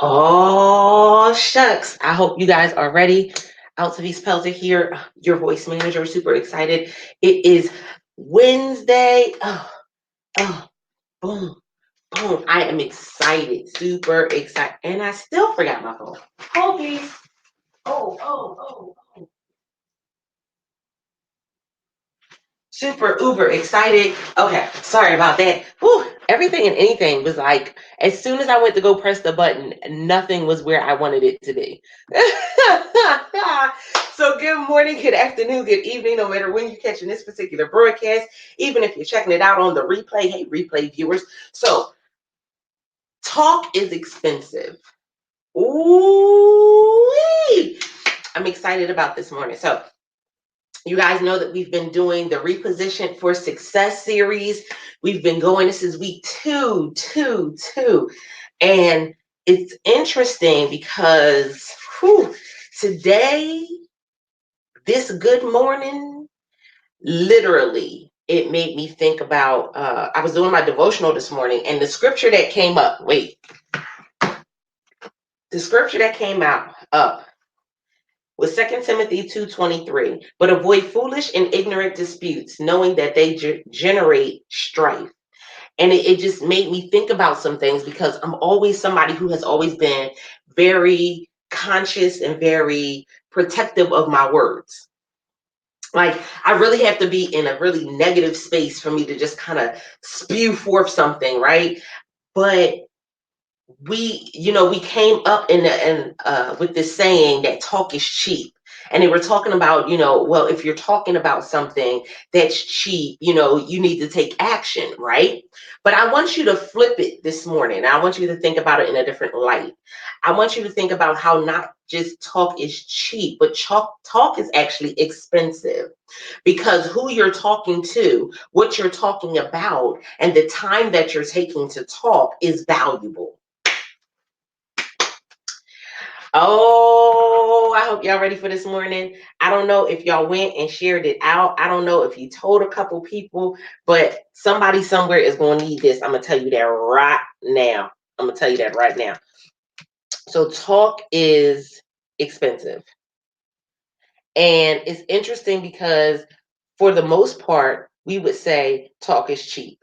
Oh, shucks. I hope you guys are ready. Altavis Pelzer here, your voice manager. Super excited. It is Wednesday. Oh, boom, boom. I am excited. Super excited. And I still forgot my phone. Hold please. Oh. Super uber excited. Okay, sorry about that. Whew, everything and anything was like, as soon as I went to go press the button, nothing was where I wanted it to be. So good morning, good afternoon, good evening, no matter when you're catching this particular broadcast, even if you're checking it out on the replay. Hey, replay viewers. So talk is expensive. Ooh, I'm excited about this morning. So you guys know that we've been doing the Reposition for Success series. We've been going, this is week two. And it's interesting because today, this good morning, literally, it made me think about, I was doing my devotional this morning and the scripture that came up, the scripture that came up with 2 Timothy 2:23, but avoid foolish and ignorant disputes, knowing that they generate strife. And it just made me think about some things because I'm always somebody who has always been very conscious and very protective of my words. Like, I really have to be in a really negative space for me to just kind of spew forth something, right? But we came up with this saying that talk is cheap. And they were talking about, well, if you're talking about something that's cheap, you need to take action, right? But I want you to flip it this morning. I want you to think about it in a different light. I want you to think about how not just talk is cheap, but talk is actually expensive, because who you're talking to, what you're talking about, and the time that you're taking to talk is valuable. Oh, I hope y'all ready for this morning. I don't know if y'all went and shared it out. I don't know if you told a couple people, but somebody somewhere is going to need this. I'm going to tell you that right now. So talk is expensive. And it's interesting because for the most part, we would say talk is cheap.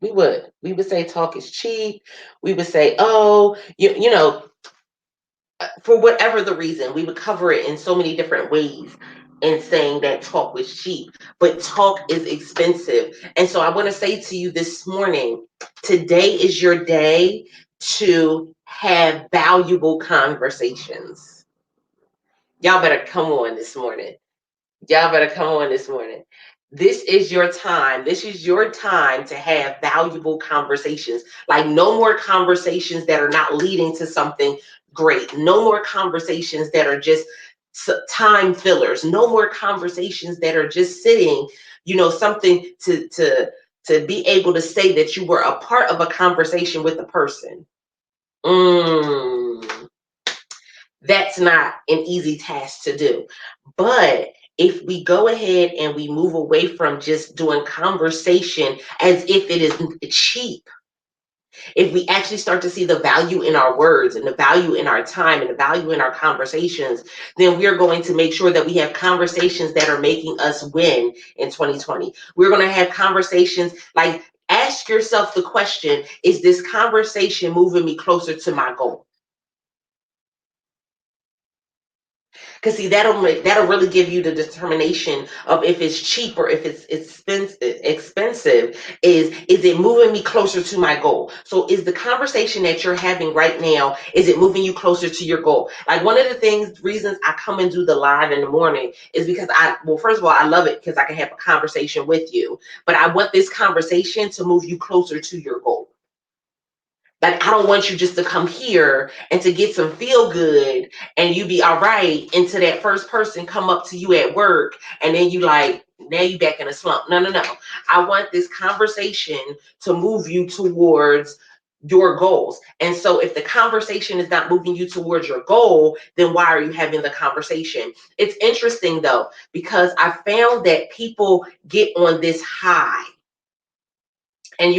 We would say talk is cheap. We would say, oh, you know, for whatever the reason, we would cover it in so many different ways in saying that talk was cheap, but talk is expensive. And so I want to say to you this morning, today is your day to have valuable conversations. Y'all better come on this morning. This is your time. This is your time to have valuable conversations. Like, no more conversations that are not leading to something great. No more conversations that are just time fillers. No more conversations that are just sitting, something to be able to say that you were a part of a conversation with a person. That's not an easy task to do. But if we go ahead and we move away from just doing conversation as if it is cheap, if we actually start to see the value in our words and the value in our time and the value in our conversations, then we're going to make sure that we have conversations that are making us win in 2020. We're going to have conversations like, ask yourself the question, is this conversation moving me closer to my goal? Because see, that'll really give you the determination of if it's cheap or if it's expensive. Is it moving me closer to my goal? So is the conversation that you're having right now, is it moving you closer to your goal? Like, one of the reasons I come and do the live in the morning is because first of all, I love it because I can have a conversation with you, but I want this conversation to move you closer to your goal. Like, I don't want you just to come here and to get some feel good and you be all right until that first person come up to you at work and then you like, now you back in a slump. No. I want this conversation to move you towards your goals. And so if the conversation is not moving you towards your goal, then why are you having the conversation? It's interesting though, because I found that people get on this high, and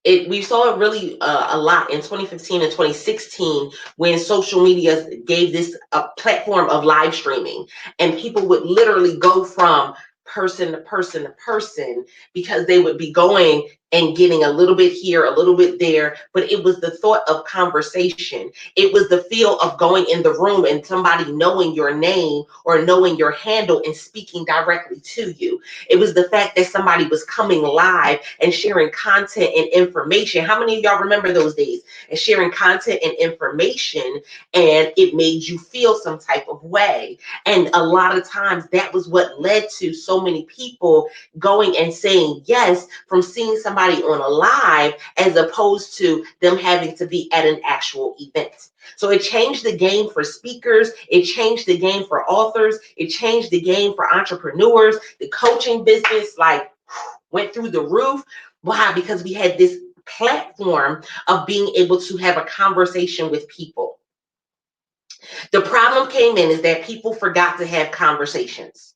We saw it really a lot in 2015 and 2016 when social media gave this a platform of live streaming, and people would literally go from person to person to person because they would be going and getting a little bit here, a little bit there, but it was the thought of conversation. It was the feel of going in the room and somebody knowing your name or knowing your handle and speaking directly to you. It was the fact that somebody was coming live and sharing content and information. How many of y'all remember those days? And sharing content and information, and it made you feel some type of way. And a lot of times that was what led to so many people going and saying yes from seeing somebody on a live as opposed to them having to be at an actual event. So it changed the game for speakers, it changed the game for authors, it changed the game for entrepreneurs. The coaching business like went through the roof. Why? Because we had this platform of being able to have a conversation with people. The problem came in is that people forgot to have conversations,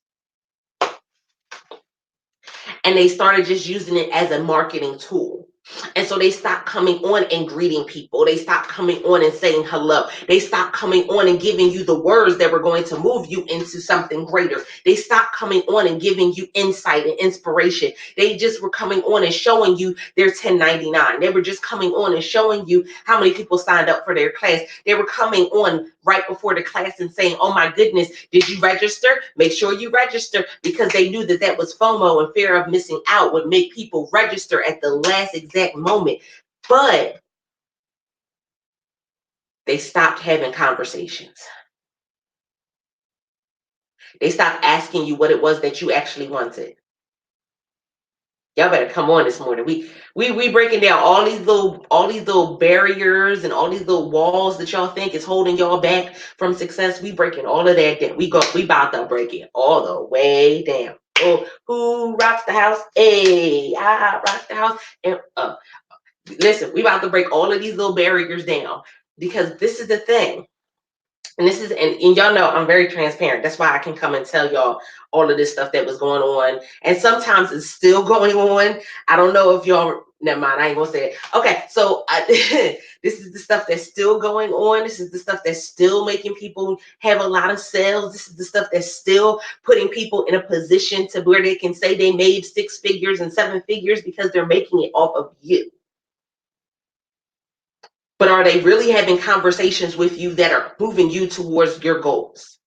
and they started just using it as a marketing tool. And so they stopped coming on and greeting people. They stopped coming on and saying hello. They stopped coming on and giving you the words that were going to move you into something greater. They stopped coming on and giving you insight and inspiration. They just were coming on and showing you their 1099. They were just coming on and showing you how many people signed up for their class. They were coming on right before the class and saying, oh my goodness, did you register? Make sure you register, because they knew that that was FOMO, and fear of missing out would make people register at the last exact moment. But they stopped having conversations. They stopped asking you what it was that you actually wanted. Y'all better come on this morning. We breaking down all these little barriers and all these little walls that y'all think is holding y'all back from success. We breaking all of that down. We about to break it all the way down. Oh, who rocks the house? Hey, I rock the house. And listen, we about to break all of these little barriers down, because this is the thing. And this is, and y'all know I'm very transparent. That's why I can come and tell y'all all of this stuff that was going on. And sometimes it's still going on. I don't know if y'all, never mind, I ain't gonna say it. Okay, so this is the stuff that's still going on. This is the stuff that's still making people have a lot of sales. This is the stuff that's still putting people in a position to where they can say they made 6 figures and 7 figures because they're making it off of you. But are they really having conversations with you that are moving you towards your goals?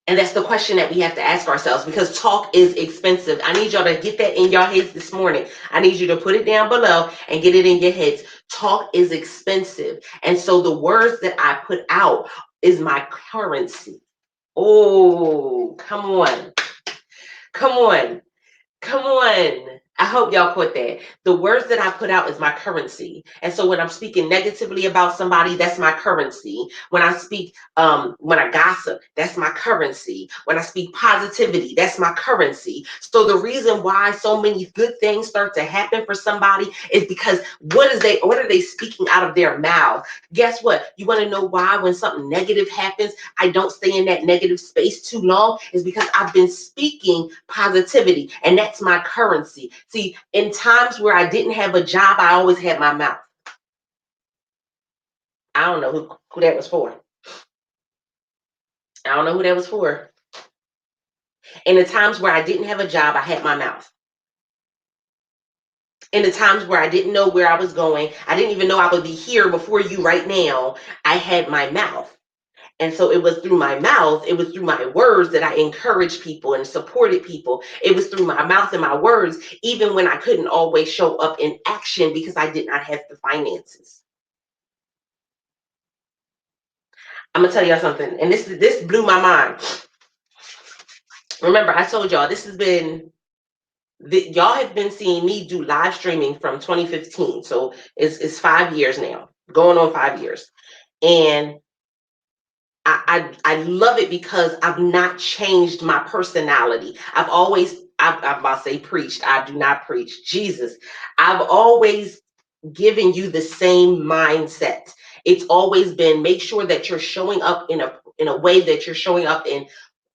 And that's the question that we have to ask ourselves, because talk is expensive. I need y'all to get that in your heads this morning. I need you to put it down below and get it in your heads. Talk is expensive. And so the words that I put out is my currency. Oh, come on. Come on. Come on. I hope y'all put that. The words that I put out is my currency. And so when I'm speaking negatively about somebody, that's my currency. When I speak, when I gossip, that's my currency. When I speak positivity, that's my currency. So the reason why so many good things start to happen for somebody is because what are they speaking out of their mouth? Guess what? You want to know why when something negative happens, I don't stay in that negative space too long? Is because I've been speaking positivity, and that's my currency. See, in times where I didn't have a job, I always had my mouth. I don't know who that was for. I don't know who that was for. In the times where I didn't have a job, I had my mouth. In the times where I didn't know where I was going, I didn't even know I would be here before you right now, I had my mouth. And so it was through my mouth, it was through my words that I encouraged people and supported people. It was through my mouth and my words, even when I couldn't always show up in action because I did not have the finances. I'm gonna tell y'all something, and this blew my mind. Remember, I told y'all this has been y'all have been seeing me do live streaming from 2015, so it's 5 years now, going on 5 years, and I love it because I've not changed my personality. I'm about to say preached. I do not preach. Jesus. I've always given you the same mindset. It's always been make sure that you're showing up in a way that you're showing up in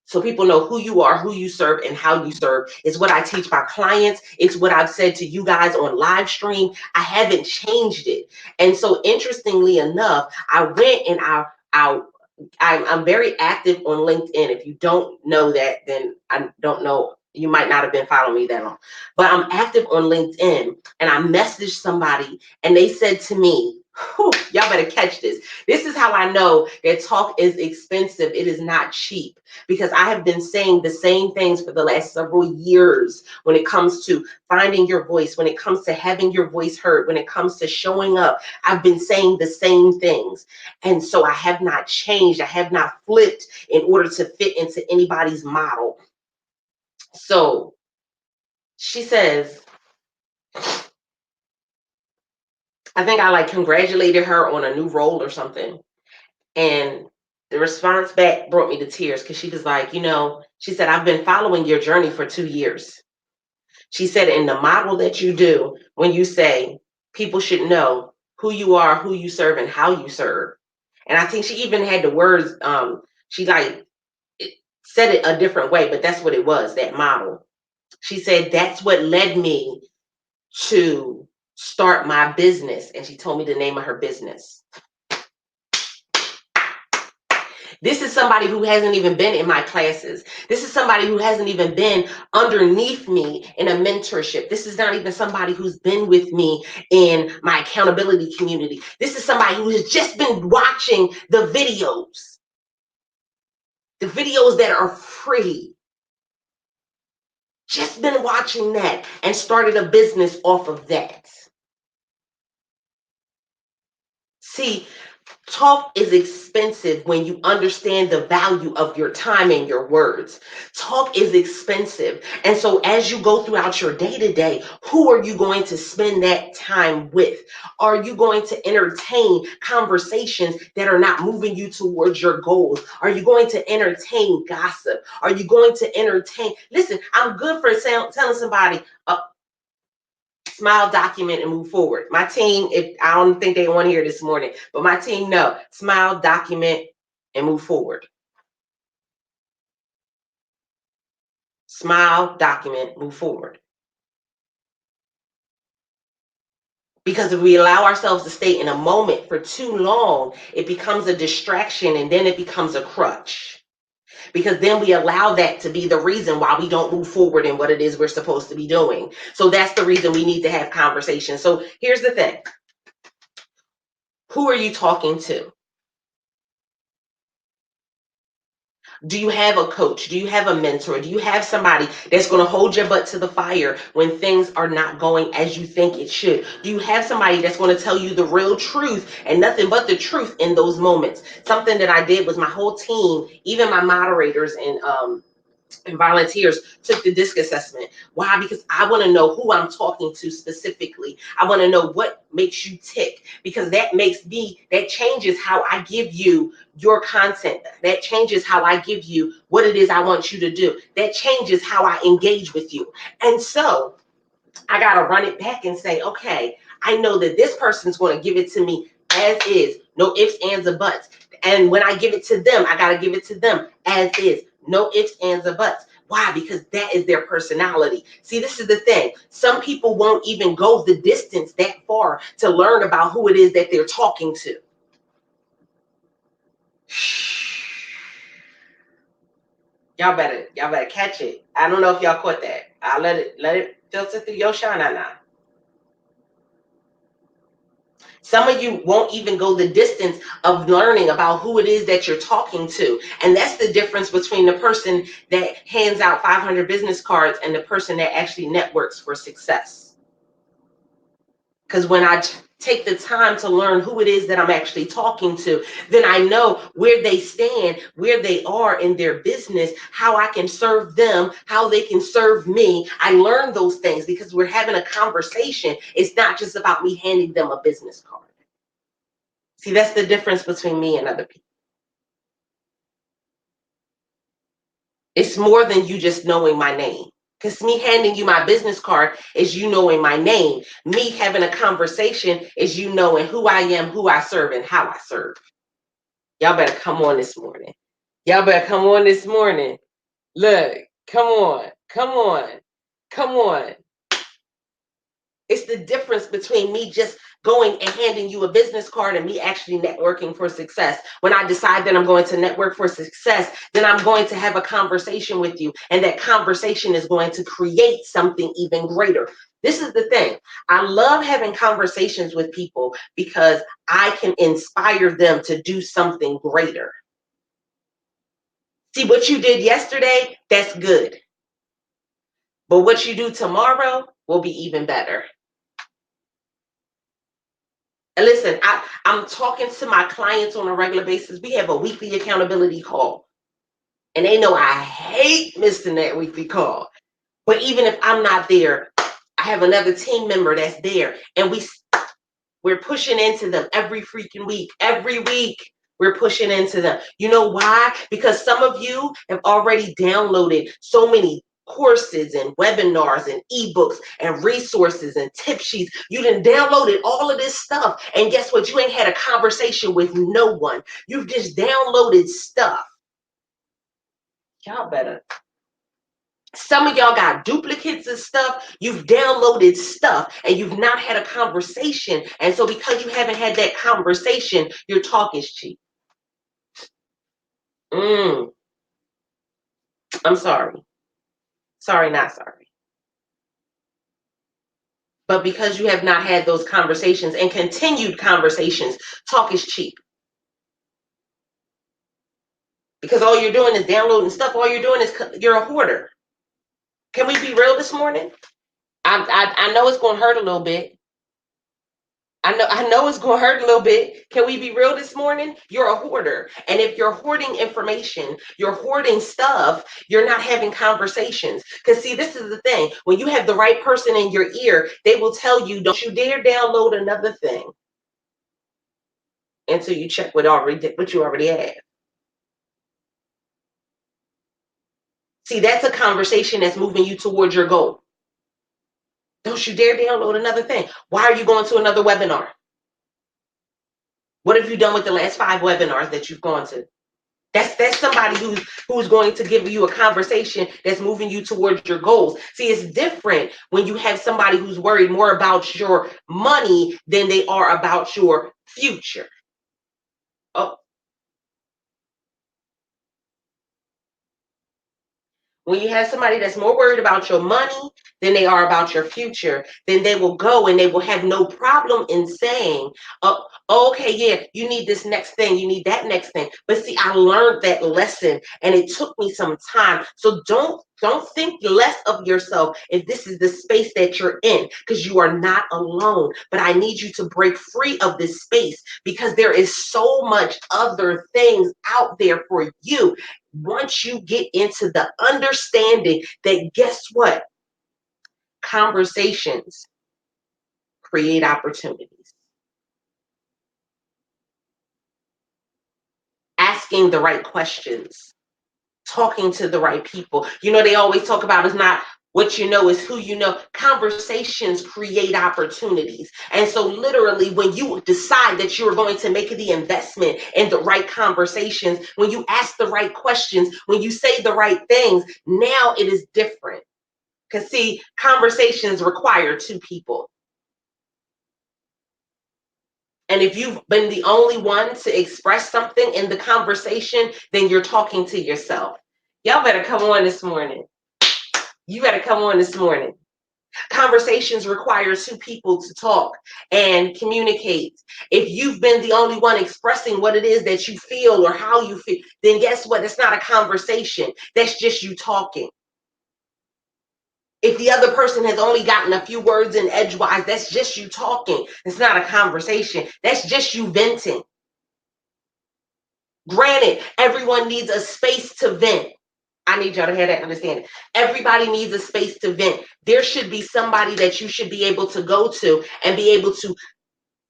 So people know who you are, who you serve, and how you serve. It's what I teach my clients. It's what I've said to you guys on live stream. I haven't changed it. And so interestingly enough, I went and I'm very active on LinkedIn. If you don't know that, then I don't know. You might not have been following me that long, but I'm active on LinkedIn, and I messaged somebody and they said to me, y'all better catch this. This is how I know that talk is expensive. It is not cheap, because I have been saying the same things for the last several years when it comes to finding your voice, when it comes to having your voice heard, when it comes to showing up. I've been saying the same things. And so I have not changed. I have not flipped in order to fit into anybody's model. So she says, I think I like congratulated her on a new role or something. And the response back brought me to tears, because she was like, she said, I've been following your journey for 2 years. She said, in the model that you do, when you say people should know who you are, who you serve, and how you serve. And I think she even had the words, she like said it a different way, but that's what it was, that model. She said, that's what led me to start my business. And she told me the name of her business. This is somebody who hasn't even been in my classes. This is somebody who hasn't even been underneath me in a mentorship. This is not even somebody who's been with me in my accountability community. This is somebody who has just been watching the videos that are free. Just been watching that and started a business off of that. See, talk is expensive when you understand the value of your time and your words. Talk is expensive. And so as you go throughout your day to day, who are you going to spend that time with? Are you going to entertain conversations that are not moving you towards your goals? Are you going to entertain gossip? Are you going to entertain? Listen, I'm good for telling somebody, smile, document, and move forward. My team, if I don't think they want to hear this morning, but my team, no, smile, document, and move forward. Smile, document, move forward. Because if we allow ourselves to stay in a moment for too long, it becomes a distraction, and then it becomes a crutch. Because then we allow that to be the reason why we don't move forward in what it is we're supposed to be doing. So that's the reason we need to have conversations. So here's the thing. Who are you talking to? Do you have a coach? Do you have a mentor? Do you have somebody that's going to hold your butt to the fire when things are not going as you think it should? Do you have somebody that's going to tell you the real truth and nothing but the truth in those moments? Something that I did was my whole team, even my moderators and volunteers, took the DISC assessment. Why? Because I want to know who I'm talking to specifically. I want to know what makes you tick, because that changes how I give you your content. That changes how I give you what it is I want you to do. That changes how I engage with you. And so I got to run it back and say, okay, I know that this person's going to give it to me as is, no ifs, ands, or buts. And when I give it to them, I got to give it to them as is, no ifs, ands, or buts. Why? Because that is their personality. See, this is the thing. Some people won't even go the distance that far to learn about who it is that they're talking to. Y'all better catch it. I don't know if y'all caught that. I'll let it filter through your shana now. Some of you won't even go the distance of learning about who it is that you're talking to. And that's the difference between the person that hands out 500 business cards and the person that actually networks for success. Because when I take the time to learn who it is that I'm actually talking to, then I know where they stand, where they are in their business, how I can serve them, how they can serve me. I learn those things because we're having a conversation. It's not just about me handing them a business card. See, that's the difference between me and other people. It's more than you just knowing my name. Because me handing you my business card is you knowing my name. Me having a conversation is you knowing who I am, who I serve, and how I serve. Y'all better come on this morning. Y'all better come on this morning. Look, come on, come on, come on. It's the difference between me just going and handing you a business card and me actually networking for success. When I decide that I'm going to network for success, then I'm going to have a conversation with you, and that conversation is going to create something even greater. This is the thing. I love having conversations with people because I can inspire them to do something greater. See, what you did yesterday, that's good. But what you do tomorrow will be even better. And listen, I'm talking to my clients on a regular basis. We have a weekly accountability call. And they know I hate missing that weekly call. But even if I'm not there, I have another team member that's there. And we're pushing into them every freaking week. Every week we're pushing into them. You know why? Because some of you have already downloaded so many courses and webinars and ebooks and resources and tip sheets. You done downloaded all of this stuff. And guess what? You ain't had a conversation with no one. You've just downloaded stuff. Y'all better. Some of y'all got duplicates of stuff. You've downloaded stuff and you've not had a conversation. And so because you haven't had that conversation, your talk is cheap. I'm sorry. Sorry, not sorry. But because you have not had those conversations and continued conversations, talk is cheap. Because all you're doing is downloading stuff. All you're doing is you're a hoarder. Can we be real this morning? I know it's going to hurt a little bit. I know it's going to hurt a little bit. Can we be real this morning? You're a hoarder. And if you're hoarding information, you're hoarding stuff, you're not having conversations. Because see, this is the thing. When you have the right person in your ear, they will tell you, don't you dare download another thing until you check what you already have. See, that's a conversation that's moving you towards your goal. Don't you dare download another thing. Why are you going to another webinar? What have you done with the last 5 webinars that you've gone to? That's somebody who's going to give you a conversation that's moving you towards your goals. See, it's different when you have somebody who's worried more about your money than they are about your future. Oh, when you have somebody that's more worried about your money than they are about your future, then they will go and they will have no problem in saying, oh, okay, yeah, you need this next thing, you need that next thing. But see, I learned that lesson and it took me some time. So don't think less of yourself if this is the space that you're in, because you are not alone. But I need you to break free of this space because there is so much other things out there for you. Once you get into the understanding that, guess what? Conversations create opportunities. Asking the right questions, talking to the right people. You know, they always talk about it's not what you know, is who you know. Conversations create opportunities. And so, literally, when you decide that you're going to make the investment in the right conversations, when you ask the right questions, when you say the right things, now it is different. Because, see, conversations require 2 people. And if you've been the only one to express something in the conversation, then you're talking to yourself. Y'all better come on this morning. You better come on this morning. Conversations require 2 people to talk and communicate. If you've been the only one expressing what it is that you feel or how you feel, then guess what? It's not a conversation. That's just you talking. If the other person has only gotten a few words in edgewise, that's just you talking. It's not a conversation. That's just you venting. Granted, everyone needs a space to vent. I need y'all to have that understanding. Everybody needs a space to vent. There should be somebody that you should be able to go to and be able to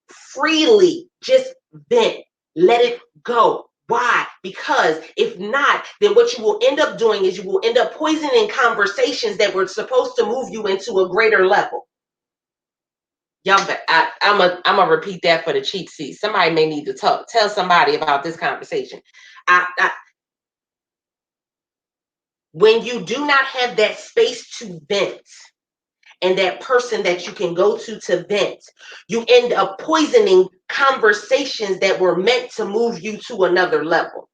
freely just vent. Let it go. Why? Because if not, then what you will end up doing is you will end up poisoning conversations that were supposed to move you into a greater level. Y'all, I'm gonna repeat that for the cheap seats. Somebody may need to tell somebody about this conversation. I When you do not have that space to vent and that person that you can go to vent, you end up poisoning conversations that were meant to move you to another level.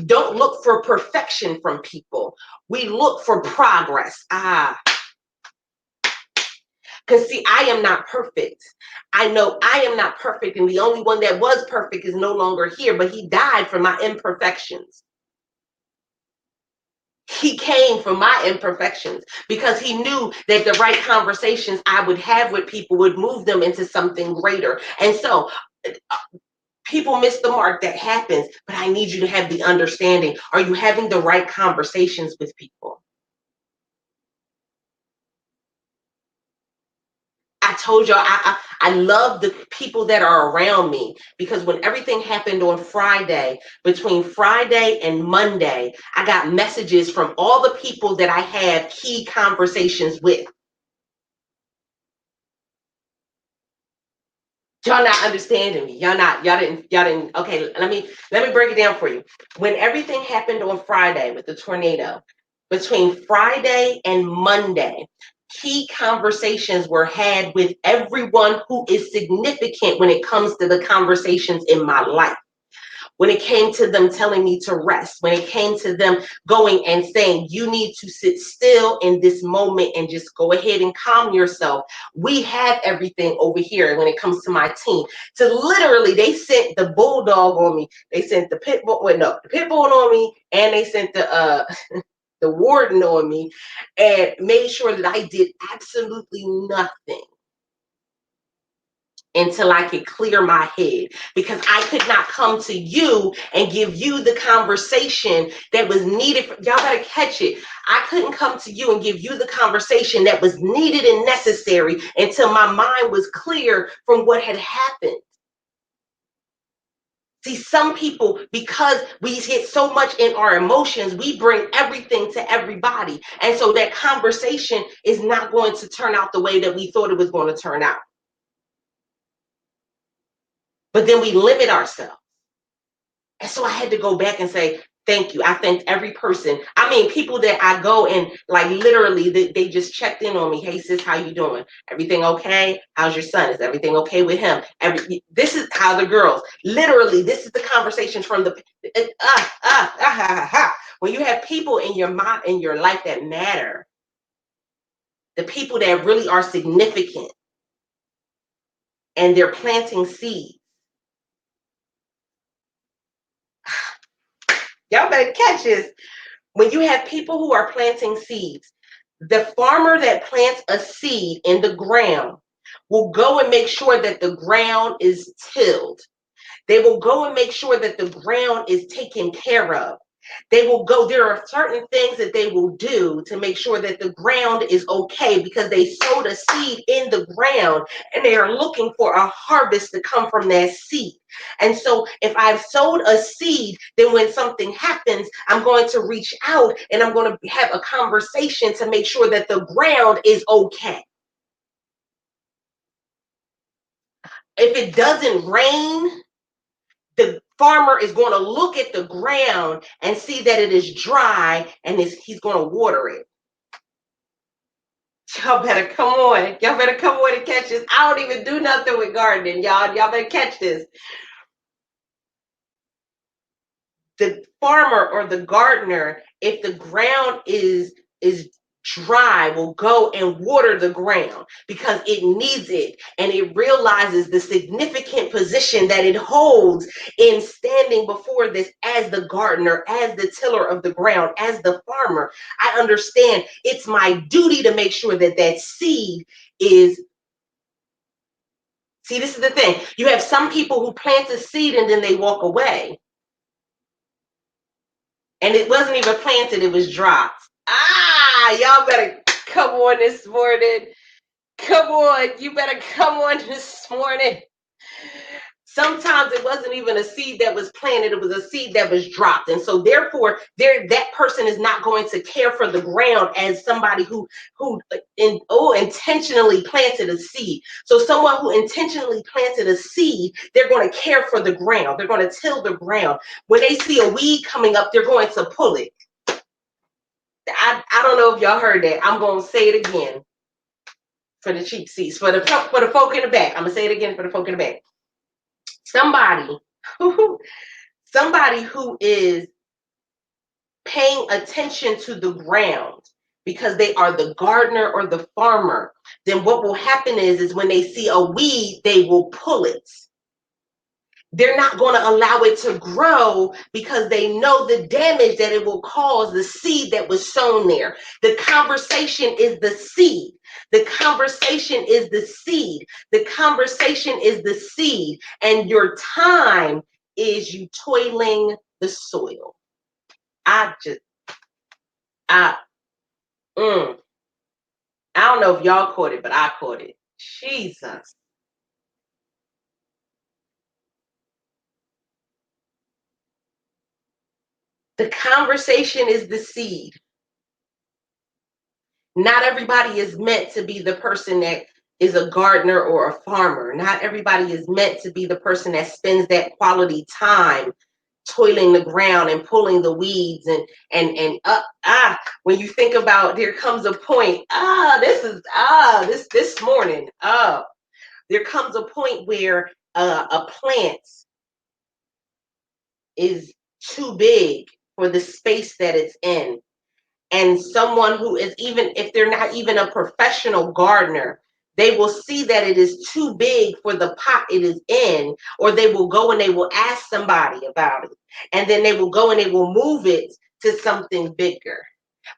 Don't look for perfection from people. We look for progress. Because see, I am not perfect. I know I am not perfect, and the only one that was perfect is no longer here, but he died for my imperfections. He came for my imperfections because he knew that the right conversations I would have with people would move them into something greater. And so people miss the mark. That happens, but I need you to have the understanding. Are you having the right conversations with people? I told y'all I love the people that are around me, because when everything happened on Friday, between Friday and Monday, I got messages from all the people that I have key conversations with. Y'all not understanding me. Y'all didn't. Okay, let me break it down for you. When everything happened on Friday with the tornado, between Friday and Monday, key conversations were had with everyone who is significant when it comes to the conversations in my life. When it came to them telling me to rest, when it came to them going and saying, you need to sit still in this moment and just go ahead and calm yourself. We have everything over here when it comes to my team. To literally, they sent the bulldog on me. They sent the pit bull, well, no, the pit bull on me, and they sent the warden on me, and made sure that I did absolutely nothing until I could clear my head, because I could not come to you and give you the conversation that was needed. Y'all better catch it. I couldn't come to you and give you the conversation that was needed and necessary until my mind was clear from what had happened. See, some people, because we get so much in our emotions, we bring everything to everybody. And so that conversation is not going to turn out the way that we thought it was going to turn out. But then we limit ourselves. And so I had to go back and say, thank you. I thanked every person. I mean, people that I go and like literally they just checked in on me. Hey sis, how you doing? Everything okay? How's your son? Is everything okay with him? This is how the girls, literally, this is the conversations from the when you have people in your mind, in your life that matter, the people that really are significant, and they're planting seeds. Y'all better catch this. When you have people who are planting seeds, the farmer that plants a seed in the ground will go and make sure that the ground is tilled. They will go and make sure that the ground is taken care of. They will go, there are certain things that they will do to make sure that the ground is okay, because they sowed a seed in the ground and they are looking for a harvest to come from that seed. And so if I've sowed a seed, then when something happens, I'm going to reach out and I'm going to have a conversation to make sure that the ground is okay. If it doesn't rain, the farmer is going to look at the ground and see that it is dry, and he's going to water it. Y'all better come on. Y'all better come on and catch this. I don't even do nothing with gardening, y'all. Y'all better catch this. The farmer or the gardener, if the ground is dry, will go and water the ground because it needs it, and it realizes the significant position that it holds in standing before this as the gardener, as the tiller of the ground, as the farmer. I understand it's my duty to make sure that that seed is. See, this is the thing. You have some people who plant a seed and then they walk away. And it wasn't even planted, it was dropped. Y'all better come on this morning. Come on, you better come on this morning. Sometimes it wasn't even a seed that was planted, it was a seed that was dropped. And so therefore, that person is not going to care for the ground as somebody who intentionally planted a seed. So someone who intentionally planted a seed, they're going to care for the ground. They're going to till the ground. When they see a weed coming up, they're going to pull it. I don't know if y'all heard that. I'm gonna say it again for the cheap seats, for the folk in the back. I'm gonna say it again for the folk in the back. Somebody, somebody who is paying attention to the ground because they are the gardener or the farmer, then what will happen is when they see a weed, they will pull it. They're not going to allow it to grow because they know the damage that it will cause the seed that was sown there. The conversation is the seed. The conversation is the seed. The conversation is the seed. And your time is you toiling the soil. I just, I, mm, I don't know if y'all caught it, but I caught it. Jesus. The conversation is the seed. Not everybody is meant to be the person that is a gardener or a farmer. Not everybody is meant to be the person that spends that quality time toiling the ground and pulling the weeds and when you think about there comes a point this morning there comes a point where a plant is too big for the space that it's in. And someone who is, even if they're not even a professional gardener, they will see that it is too big for the pot it is in, or they will go and they will ask somebody about it. And then they will go and they will move it to something bigger.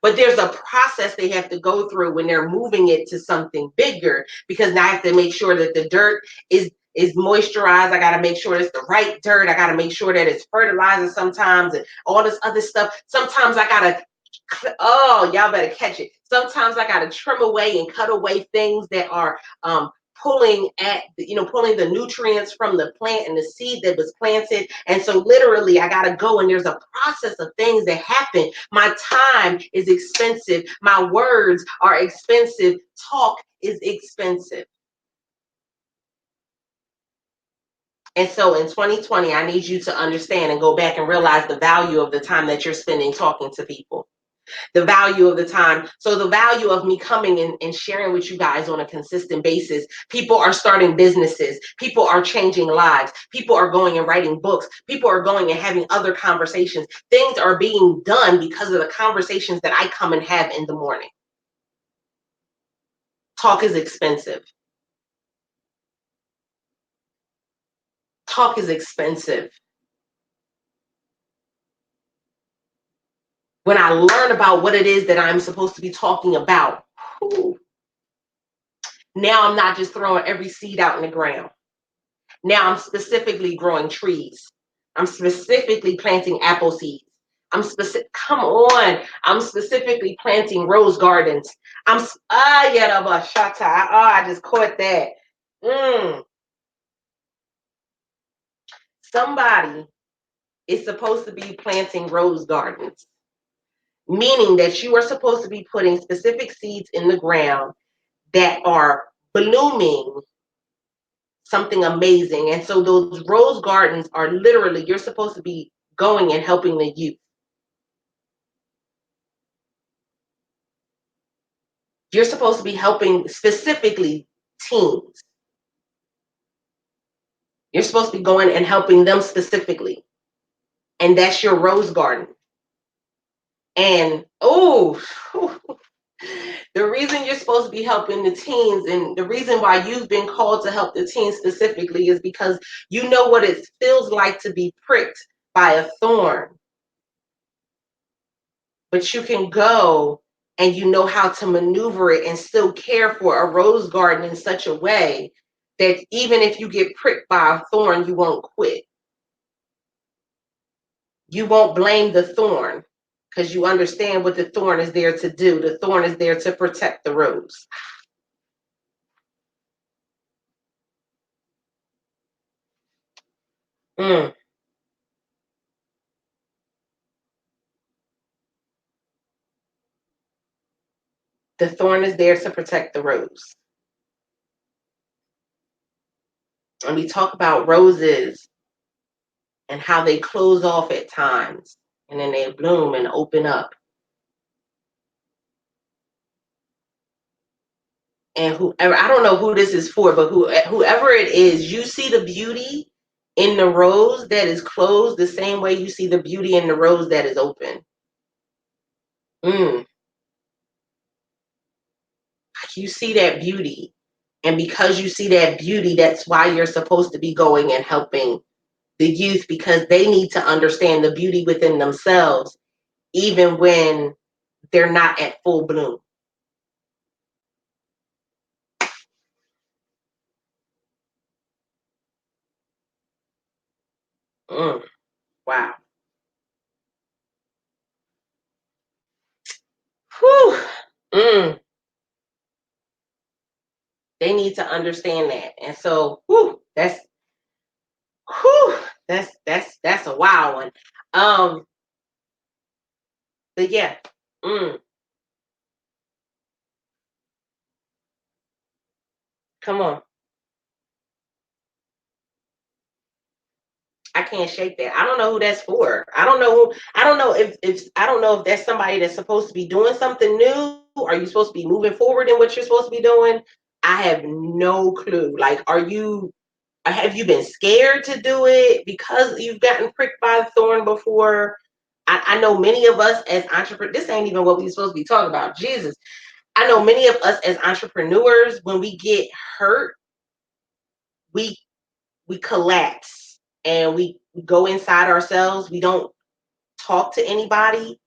But there's a process they have to go through when they're moving it to something bigger, because now I have to make sure that the dirt is moisturized. I got to make sure it's the right dirt. I got to make sure that it's fertilizer sometimes and all this other stuff. Sometimes I got to, oh, y'all better catch it. Sometimes I got to trim away and cut away things that are pulling the nutrients from the plant and the seed that was planted. And so literally I got to go, and there's a process of things that happen. My time is expensive. My words are expensive. Talk is expensive. And so in 2020, I need you to understand and go back and realize the value of the time that you're spending talking to people. The value of the time. So the value of me coming and sharing with you guys on a consistent basis. People are starting businesses. People are changing lives. People are going and writing books. People are going and having other conversations. Things are being done because of the conversations that I come and have in the morning. Talk is expensive. Talk is expensive. When I learn about what it is that I'm supposed to be talking about, whew, now I'm not just throwing every seed out in the ground. Now I'm specifically growing trees. I'm specifically planting apple seeds. Come on. I'm specifically planting rose gardens. I just caught that. Mm. Somebody is supposed to be planting rose gardens, meaning that you are supposed to be putting specific seeds in the ground that are blooming something amazing. And so those rose gardens are literally, you're supposed to be going and helping the youth. You're supposed to be helping specifically teens. You're supposed to be going and helping them specifically. And that's your rose garden. And the reason you're supposed to be helping the teens, and the reason why you've been called to help the teens specifically, is because you know what it feels like to be pricked by a thorn. But you can go and you know how to maneuver it and still care for a rose garden in such a way that even if you get pricked by a thorn, you won't quit. You won't blame the thorn because you understand what the thorn is there to do. The thorn is there to protect the rose. Mm. The thorn is there to protect the rose. And we talk about roses and how they close off at times and then they bloom and open up. And whoever, I don't know who this is for, but whoever it is, you see the beauty in the rose that is closed the same way you see the beauty in the rose that is open. Mm, you see that beauty. And because you see that beauty, that's why you're supposed to be going and helping the youth, because they need to understand the beauty within themselves, even when they're not at full bloom. Mm, wow. Whew. Mm, they need to understand that. And so, whew, that's a wild one. Um, but yeah, mm, come on. I can't shake that. I don't know who that's for. I don't know who. I don't know if I don't know if that's somebody that's supposed to be doing something new. Are you supposed to be moving forward in what you're supposed to be doing? I have no clue. Like, are you? Have you been scared to do it because you've gotten pricked by a thorn before? I know many of us as entrepreneurs. This ain't even what we're supposed to be talking about. Jesus, I know many of us as entrepreneurs, when we get hurt, we we collapse and we go inside ourselves. We don't talk to anybody.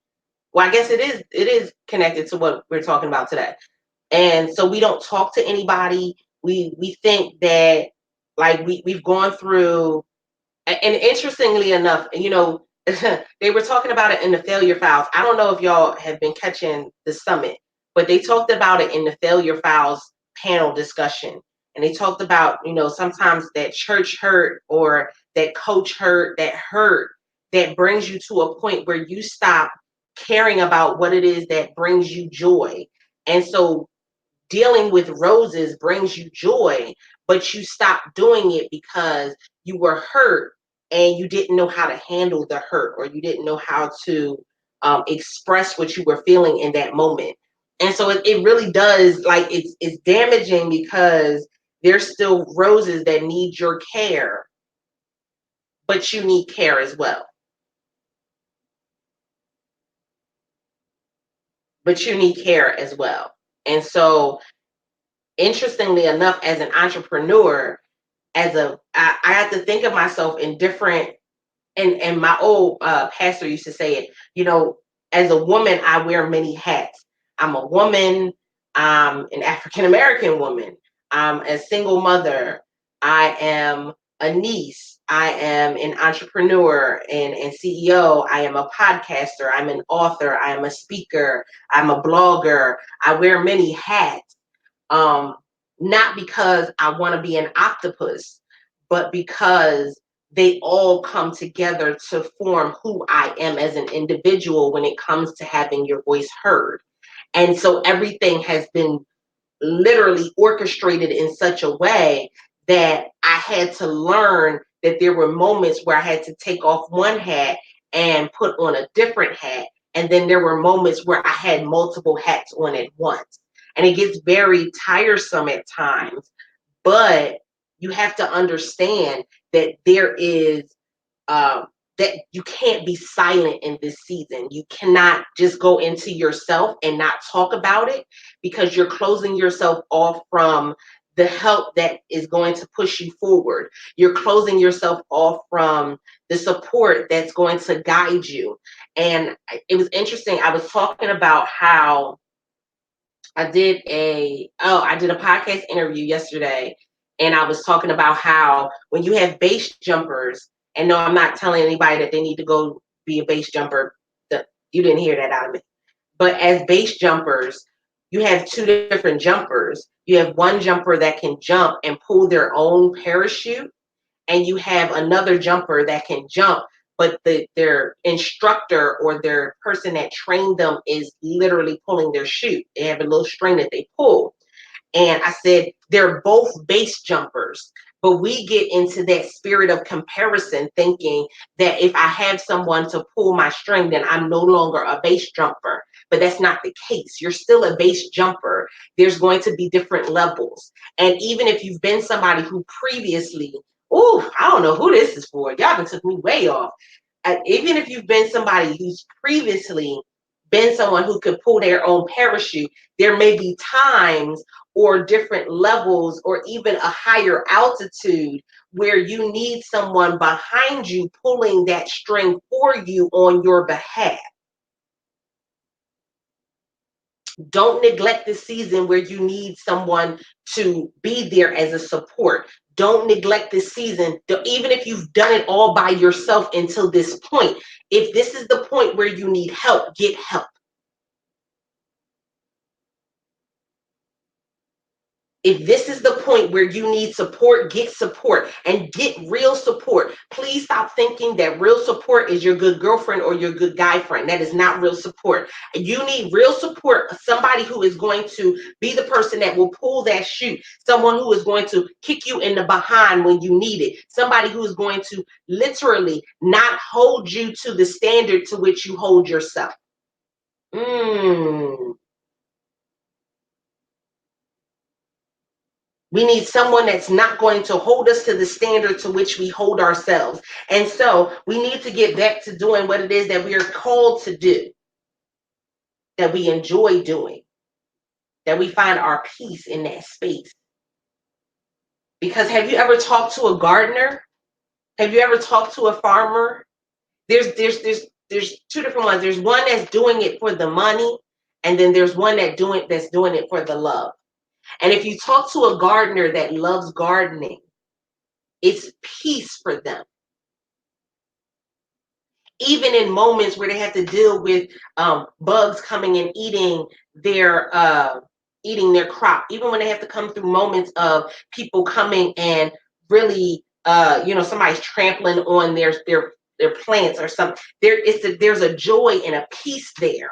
Well, I guess it is connected to what we're talking about today. And so we don't talk to anybody. We think that, like, we've gone through, and interestingly enough, they were talking about it in the failure files. I don't know if y'all have been catching the summit, but they talked about it in the failure files panel discussion. And they talked about, sometimes that church hurt or that coach hurt, that brings you to a point where you stop caring about what it is that brings you joy. And so dealing with roses brings you joy, but you stop doing it because you were hurt and you didn't know how to handle the hurt, or you didn't know how to express what you were feeling in that moment. And so it really does, like, it's damaging because there's still roses that need your care, but you need care as well. But you need care as well. And so, interestingly enough, as an entrepreneur, I had to think of myself in different, and my old pastor used to say it, as a woman I wear many hats. I'm a woman, I'm an African American woman, I'm a single mother, I am a niece, I am an entrepreneur and CEO, I am a podcaster, I'm an author, I am a speaker, I'm a blogger. I wear many hats, um, not because I want to be an octopus, but because they all come together to form who I am as an individual when it comes to having your voice heard. And so everything has been literally orchestrated in such a way that I had to learn that there were moments where I had to take off one hat and put on a different hat. And then there were moments where I had multiple hats on at once. And it gets very tiresome at times, but you have to understand that there is that you can't be silent in this season. You cannot just go into yourself and not talk about it, because you're closing yourself off from the help that is going to push you forward. You're closing yourself off from the support that's going to guide you. And it was interesting. I was talking about how I did a podcast interview yesterday, and I was talking about how when you have base jumpers, and no, I'm not telling anybody that they need to go be a base jumper. You didn't hear that out of me. But as base jumpers, you have two different jumpers. You have one jumper that can jump and pull their own parachute, and you have another jumper that can jump, but their instructor or their person that trained them is literally pulling their chute. They have a little string that they pull. And I said, they're both base jumpers. But we get into that spirit of comparison, thinking that if I have someone to pull my string, then I'm no longer a base jumper. but that's not the case. You're still a base jumper. There's going to be different levels. And even if you've been somebody who previously, oh, I don't know who this is for. Y'all done took me way off. Even if you've been somebody who's previously been someone who could pull their own parachute, there may be times or different levels or even a higher altitude where you need someone behind you pulling that string for you on your behalf. Don't neglect the season where you need someone to be there as a support. Don't neglect this season, even if you've done it all by yourself until this point. If this is the point where you need help, get help. If this is the point where you need support, get support and get real support. Please stop thinking that real support is your good girlfriend or your good guy friend. That is not real support. You need real support, somebody who is going to be the person that will pull that chute, someone who is going to kick you in the behind when you need it, somebody who is going to literally not hold you to the standard to which you hold yourself. Mm. We need someone that's not going to hold us to the standard to which we hold ourselves. And so we need to get back to doing what it is that we are called to do, that we enjoy doing, that we find our peace in that space. Because have you ever talked to a gardener? Have you ever talked to a farmer? There's two different ones. There's one that's doing it for the money, and then there's one that's doing it for the love. And if you talk to a gardener that loves gardening, it's peace for them. Even in moments where they have to deal with bugs coming and eating their crop, even when they have to come through moments of people coming and really somebody's trampling on their plants or something, there's a joy and a peace there.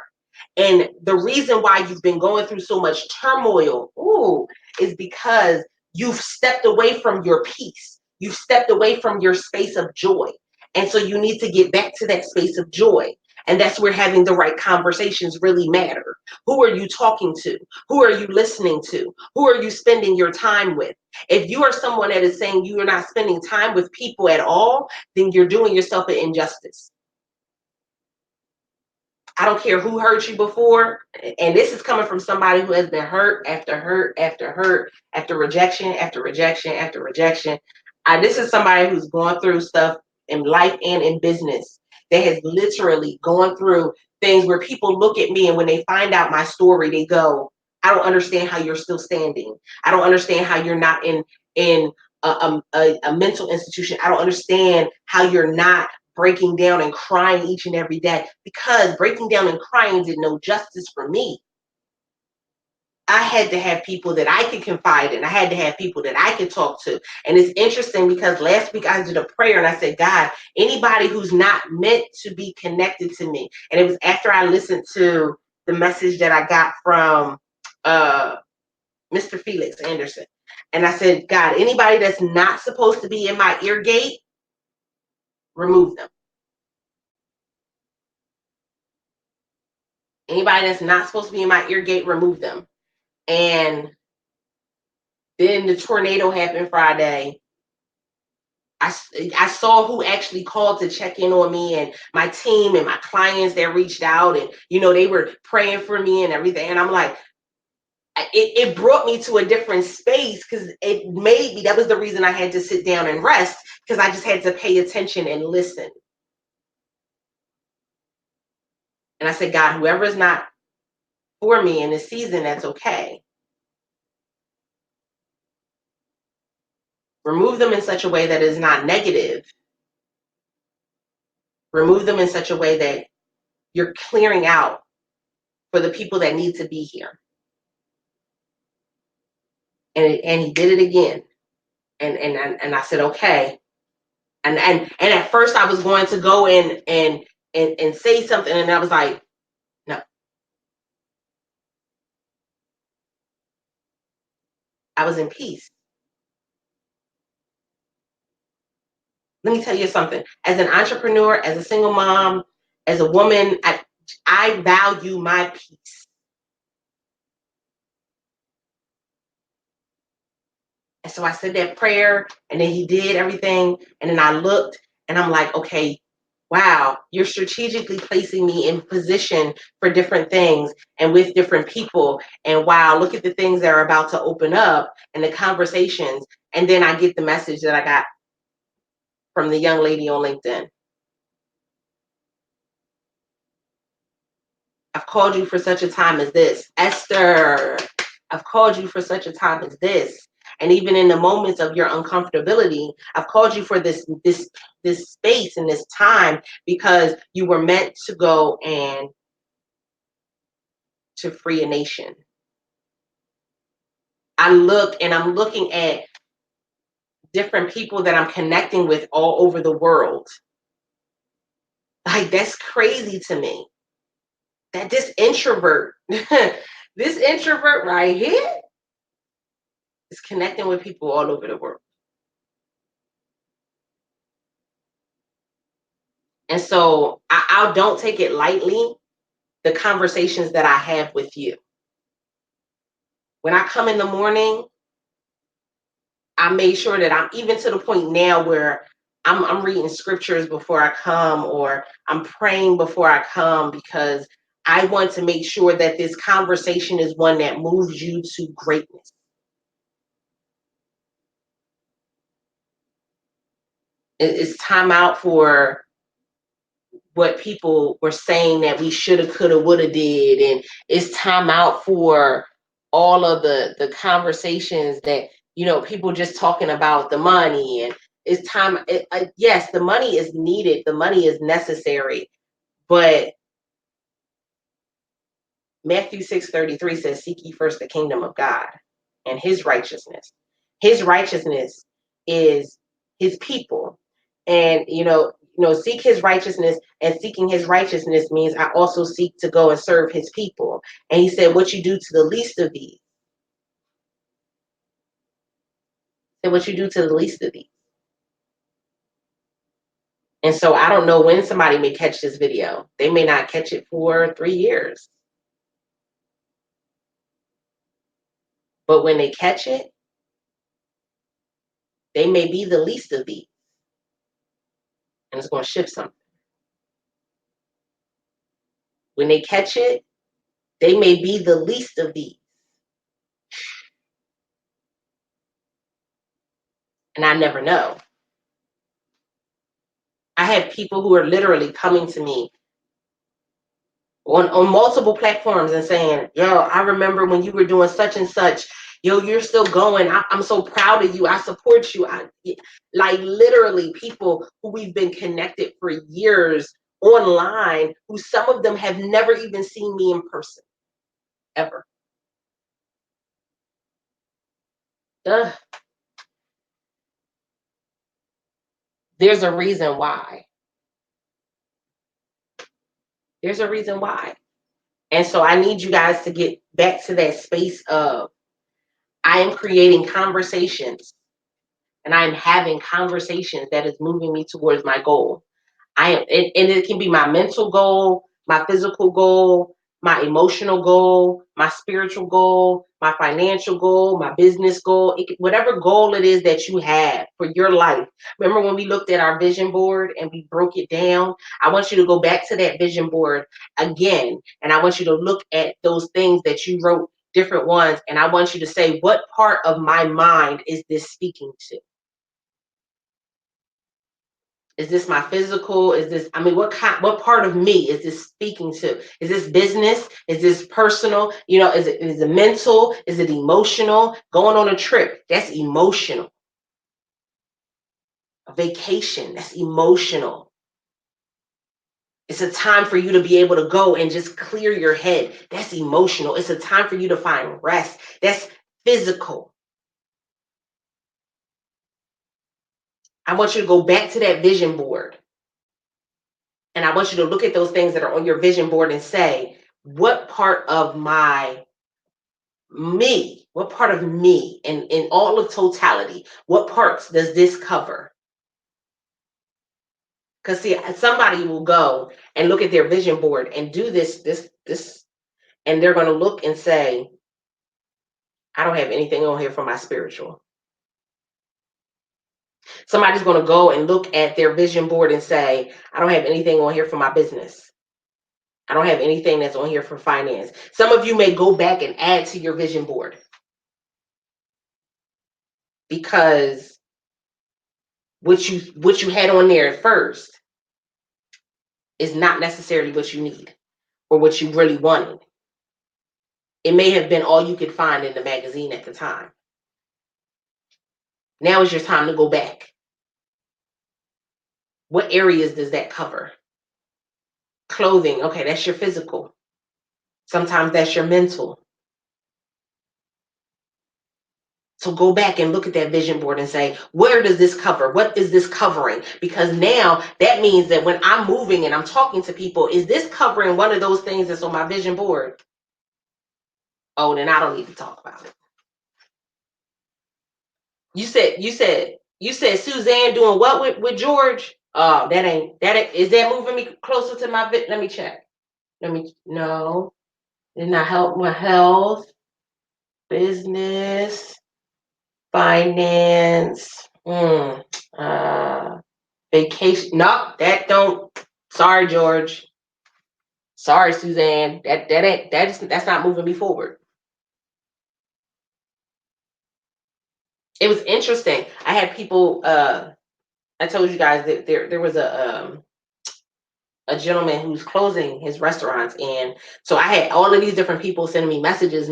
And the reason why you've been going through so much turmoil, is because you've stepped away from your peace. You've stepped away from your space of joy. And so you need to get back to that space of joy. And that's where having the right conversations really matter. Who are you talking to? Who are you listening to? Who are you spending your time with? If you are someone that is saying you are not spending time with people at all, then you're doing yourself an injustice. I don't care who hurt you before. And this is coming from somebody who has been hurt after hurt after hurt, after rejection, after rejection, after rejection. This is somebody who's gone through stuff in life and in business that has literally gone through things where people look at me and when they find out my story, they go, I don't understand how you're still standing. I don't understand how you're not in a mental institution. I don't understand how you're not breaking down and crying each and every day, because breaking down and crying did no justice for me. I had to have people that I could confide in. I had to have people that I could talk to. And it's interesting because last week I did a prayer and I said, God, anybody who's not meant to be connected to me. And it was after I listened to the message that I got from Mr. Felix Anderson. And I said, God, anybody that's not supposed to be in my ear gate, remove them. Anybody that's not supposed to be in my ear gate, remove them. And then the tornado happened Friday. I saw who actually called to check in on me and my team and my clients that reached out, and they were praying for me and everything. And I'm like, it brought me to a different space, because it made me, that was the reason I had to sit down and rest, because I just had to pay attention and listen. And I said, God, whoever is not for me in this season, that's okay. Remove them in such a way that is not negative. Remove them in such a way that you're clearing out for the people that need to be here. And he did it again. And I said, okay. And at first I was going to go in and say something, and I was like, no. I was in peace. Let me tell you something. As an entrepreneur, as a single mom, as a woman, I value my peace. And so I said that prayer, and then he did everything. And then I looked, and I'm like, okay, wow, you're strategically placing me in position for different things and with different people. And wow, look at the things that are about to open up and the conversations. And then I get the message that I got from the young lady on LinkedIn. I've called you for such a time as this. Esther, I've called you for such a time as this. And even in the moments of your uncomfortability, I've called you for this space and this time because you were meant to go and to free a nation. I look and I'm looking at different people that I'm connecting with all over the world. Like that's crazy to me. That this introvert, this introvert right here is connecting with people all over the world. And so I don't take it lightly, the conversations that I have with you. When I come in the morning, I made sure that I'm even to the point now where I'm reading scriptures before I come, or I'm praying before I come, because I want to make sure that this conversation is one that moves you to greatness. It's time out for what people were saying that we shoulda, coulda, woulda did, and it's time out for all of the conversations that people just talking about the money. And it's time. Yes, the money is needed, the money is necessary, but Matthew 6:33 says, "Seek ye first the kingdom of God and His righteousness." His righteousness is His people, and seek His righteousness. And seeking His righteousness means I also seek to go and serve His people. And He said, "What you do to the least of these, and what you do to the least of these." And so I don't know when somebody may catch this video. They may not catch it for 3 years, but when they catch it, they may be the least of these, and it's going to shift something. When they catch it, they may be the least of these. And I never know. I had people who are literally coming to me on multiple platforms and saying, "Yo, I remember when you were doing such and such. Yo, you're still going. I'm so proud of you. I support you." Like literally people who we've been connected for years online, who some of them have never even seen me in person, ever. Ugh, there's a reason why. There's a reason why. And so I need you guys to get back to that space of I am creating conversations and I am having conversations that is moving me towards my goal. And it can be my mental goal, my physical goal, my emotional goal, my spiritual goal, my financial goal, my business goal, whatever goal it is that you have for your life. Remember when we looked at our vision board and we broke it down? I want you to go back to that vision board again, and I want you to look at those things that you wrote, different ones, and I want you to say, what part of my mind is this speaking to? Is this my physical? Is this, I mean, what part of me is this speaking to? Is this business? Is this personal? Is it mental? Is it emotional? Going on a trip, that's emotional. A vacation, that's emotional. It's a time for you to be able to go and just clear your head. That's emotional. It's a time for you to find rest. That's physical. I want you to go back to that vision board. And I want you to look at those things that are on your vision board and say, what part of what part of me in all of totality, what parts does this cover? Because see, somebody will go and look at their vision board and do this, and they're going to look and say, I don't have anything on here for my spiritual. Somebody's going to go and look at their vision board and say, I don't have anything on here for my business. I don't have anything that's on here for finance. Some of you may go back and add to your vision board because what you had on there at first is not necessarily what you need or what you really wanted. It may have been all you could find in the magazine at the time. Now is your time to go back. What areas does that cover? Clothing, okay, that's your physical. Sometimes that's your mental. So go back and look at that vision board and say, where does this cover? What is this covering? Because now that means that when I'm moving and I'm talking to people, is this covering one of those things that's on my vision board? Oh, then I don't need to talk about it. You said Suzanne doing what with George? Oh, is that moving me closer to my let me check. No, did not help my health, business, finance, vacation. No, that don't. Sorry, George. Sorry, Suzanne. That's not moving me forward. It was interesting. I had people. I told you guys that there was a gentleman who's closing his restaurants, and so I had all of these different people sending me messages,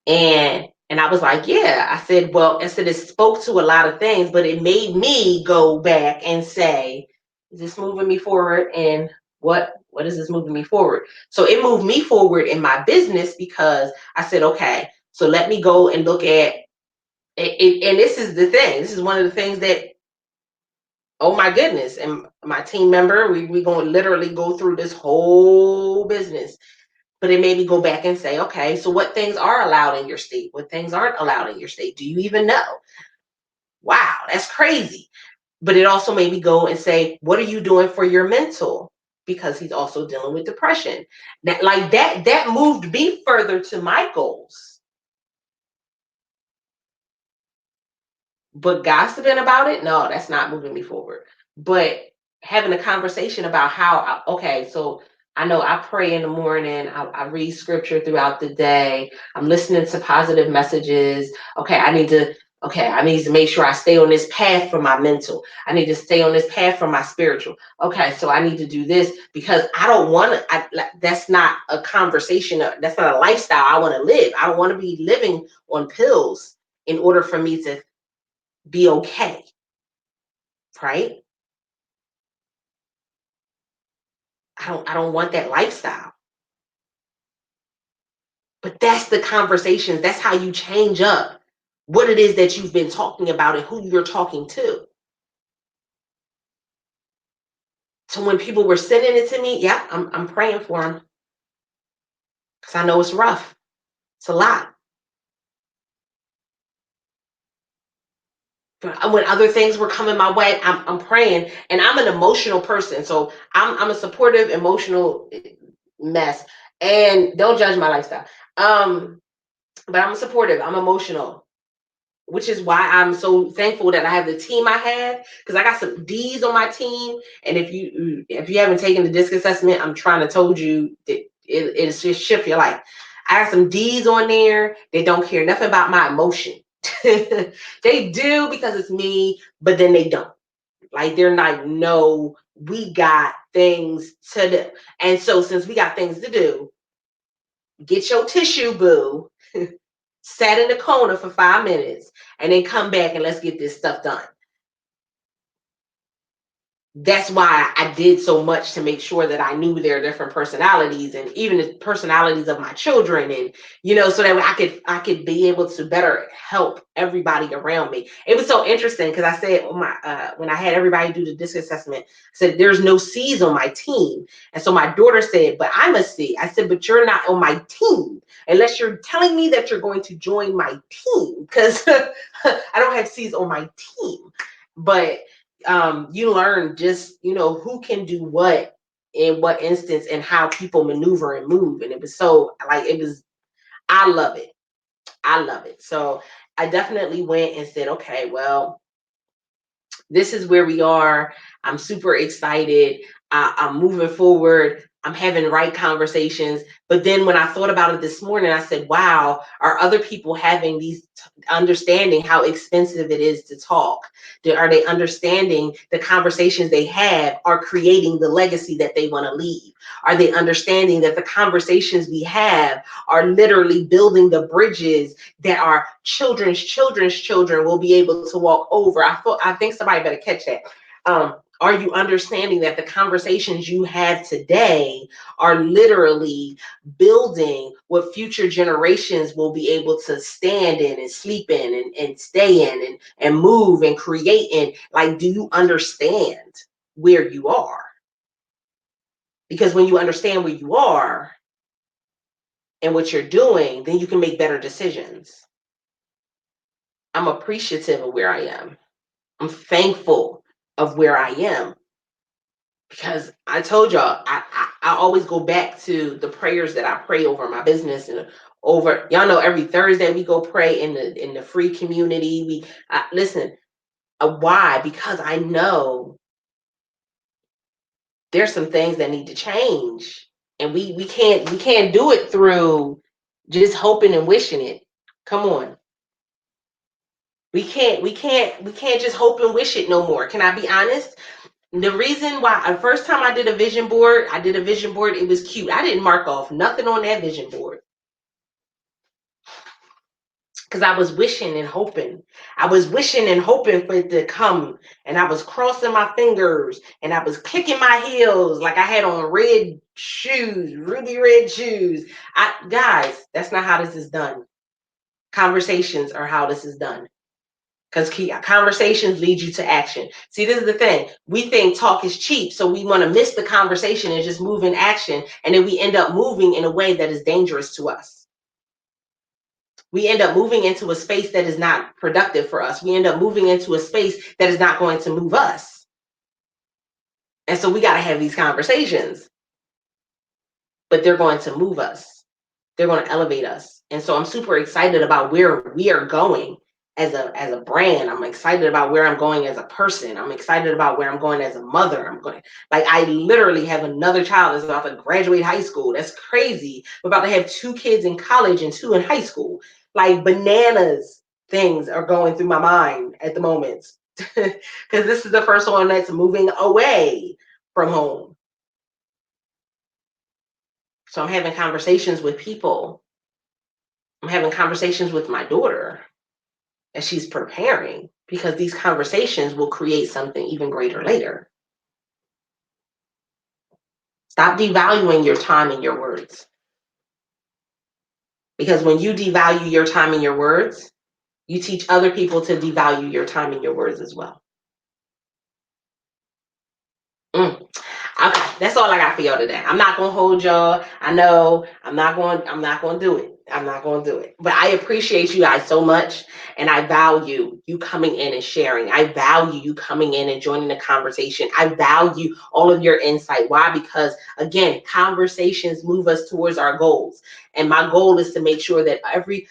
and I was like, yeah. I said, well, it spoke to a lot of things, but it made me go back and say, is this moving me forward? And what is this moving me forward? So it moved me forward in my business because I said, okay, so let me go and look at it. And this is the thing. This is one of the things that, oh my goodness, and my team member, we going to literally go through this whole business. But it made me go back and say, okay, so what things are allowed in your state? What things aren't allowed in your state? Do you even know? Wow, that's crazy. But it also made me go and say, what are you doing for your mental? Because he's also dealing with depression. That moved me further to my goals. But gossiping about it, no, that's not moving me forward. But having a conversation about how, okay, so I know I pray in the morning, I read scripture throughout the day, I'm listening to positive messages. I need to make sure I stay on this path for my mental. I need to stay on this path for my spiritual. Okay, so I need to do this because I don't want to, that's not a conversation, that's not a lifestyle I want to live. I don't want to be living on pills in order for me to be okay, right? I don't want that lifestyle. But that's the conversations. That's how you change up what it is that you've been talking about and who you're talking to. So when people were sending it to me, yeah, I'm praying for them because I know it's rough. It's a lot. But when other things were coming my way, I'm praying, and I'm an emotional person, so I'm a supportive, emotional mess. And don't judge my lifestyle. But I'm supportive. I'm emotional, which is why I'm so thankful that I have the team I have, because I got some D's on my team. And if you haven't taken the DISC assessment, I'm trying to told you that it's just shift your life. I have some D's on there. They don't care nothing about my emotion. They do because it's me, but then they don't. Like they're like, no, we got things to do. And so since we got things to do, get your tissue, boo. Sat in the corner for 5 minutes and then come back and let's get this stuff done. That's why I did so much to make sure that I knew their different personalities and even the personalities of my children, and so that I could be able to better help everybody around me. It was so interesting because I said when I had everybody do the DISC assessment, I said there's no C's on my team, and so my daughter said, but I'm a C. I said, but you're not on my team unless you're telling me that you're going to join my team, because I don't have C's on my team. But you learn just, who can do what in what instance and how people maneuver and move. And it was so like, I love it. I love it. So I definitely went and said, okay, well, this is where we are. I'm super excited. I'm moving forward. I'm having right conversations. But then when I thought about it this morning, I said, wow, are other people having these understanding how expensive it is to talk? Are they understanding the conversations they have are creating the legacy that they want to leave? Are they understanding that the conversations we have are literally building the bridges that our children's children will be able to walk over? I think somebody better catch that. Are you understanding that the conversations you have today are literally building what future generations will be able to stand in and sleep in and stay in and move and create in? Like, do you understand where you are? Because when you understand where you are and what you're doing, then you can make better decisions. I'm appreciative of where I am. I'm thankful of where I am, because I told y'all, I always go back to the prayers that I pray over my business and over, y'all know, every Thursday we go pray in the free community. Listen, why? Because I know there's some things that need to change, and we can't do it through just hoping and wishing it. Come on. We can't just hope and wish it no more. Can I be honest? The reason why, the first time I did a vision board, it was cute. I didn't mark off nothing on that vision board because I was wishing and hoping. I was wishing and hoping for it to come. And I was crossing my fingers and I was kicking my heels like I had on red shoes, ruby red shoes. Guys, that's not how this is done. Conversations are how this is done. Because conversations lead you to action. See, this is the thing. We think talk is cheap, so we want to miss the conversation and just move in action. And then we end up moving in a way that is dangerous to us. We end up moving into a space that is not productive for us. We end up moving into a space that is not going to move us. And so we got to have these conversations, but they're going to move us. They're going to elevate us. And so I'm super excited about where we are going as a brand. I'm excited about where I'm going as a person. I'm excited about where I'm going as a mother. I'm going, like, I literally have another child that's about to graduate high school. That's crazy. We're about to have 2 kids in college and 2 in high school. Like, bananas things are going through my mind at the moment. Because this is the first one that's moving away from home. So I'm having conversations with people. I'm having conversations with my daughter as she's preparing, because these conversations will create something even greater later. Stop devaluing your time and your words. Because when you devalue your time and your words, you teach other people to devalue your time and your words as well. Okay, that's all I got for y'all today. I'm not gonna hold y'all. I know I'm not gonna do it. I'm not gonna do it. But I appreciate you guys so much. And I value you coming in and sharing. I value you coming in and joining the conversation. I value all of your insight. Why? Because again, conversations move us towards our goals. And my goal is to make sure that every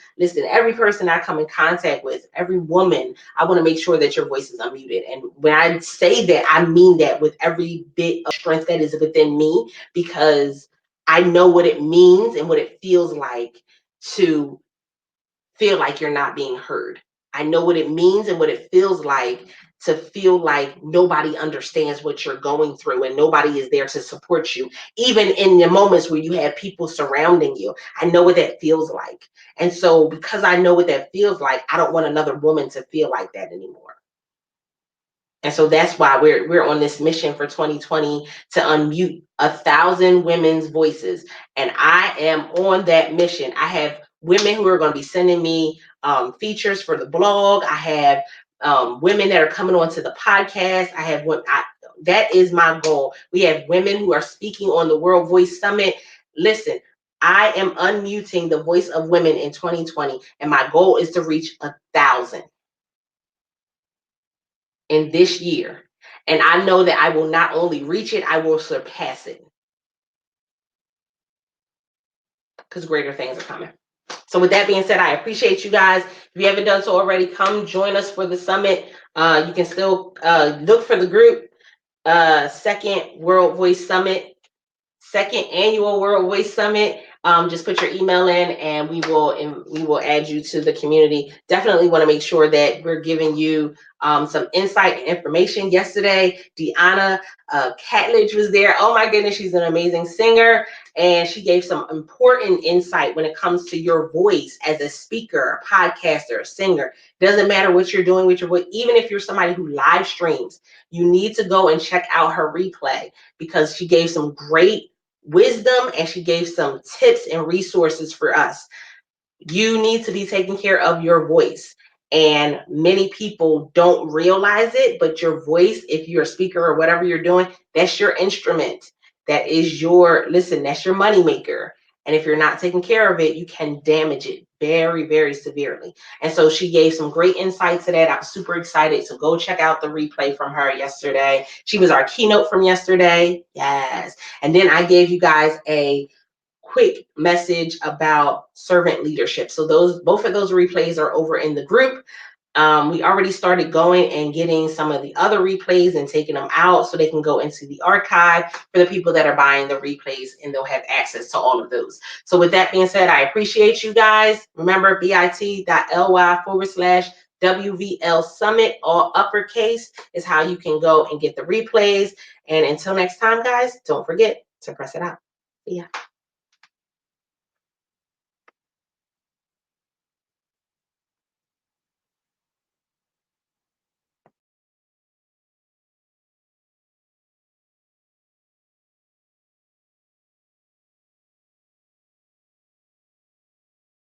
person I come in contact with, every woman, I want to make sure that your voice is unmuted. And when I say that, I mean that with every bit of strength that is within me, because I know what it means and what it feels like to feel like you're not being heard. I know what it means and what it feels like to feel like nobody understands what you're going through and nobody is there to support you, even in the moments where you have people surrounding you. I know what that feels like. And so, because I know what that feels like, I don't want another woman to feel like that anymore. And so that's why we're on this mission for 2020 to unmute 1,000 women's voices. And I am on that mission. I have women who are going to be sending me features for the blog. I have women that are coming onto the podcast. That is my goal. We have women who are speaking on the World Voice Summit. Listen, I am unmuting the voice of women in 2020, and my goal is to reach 1,000 in this year. And I know that I will not only reach it, I will surpass it. Because greater things are coming. So with that being said, I appreciate you guys. If you haven't done so already, come join us for the summit. You can still look for the group, Second World Voice Summit, second annual World Voice Summit. Just put your email in and we will add you to the community. Definitely want to make sure that we're giving you some insight and information. Yesterday, Deanna Catledge was there. Oh my goodness, she's an amazing singer, and she gave some important insight when it comes to your voice as a speaker, a podcaster, a singer. Doesn't matter what you're doing with your voice. Even if you're somebody who live streams, you need to go and check out her replay, because she gave some great wisdom and she gave some tips and resources for us. You need to be taking care of your voice, and many people don't realize it, but your voice, if you're a speaker or whatever you're doing, that's your instrument. That is your, listen, that's your money maker. And if you're not taking care of it, you can damage it very, very severely. And so she gave some great insight to that. I'm super excited. So go check out the replay from her yesterday. She was our keynote from yesterday. Yes. And then I gave you guys a quick message about servant leadership. So those, both of those replays are over in the group. We already started going and getting some of the other replays and taking them out so they can go into the archive for the people that are buying the replays, and they'll have access to all of those. So with that being said, I appreciate you guys. Remember, bit.ly/WVL Summit, all uppercase, is how you can go and get the replays. And until next time, guys, don't forget to press it out. See ya.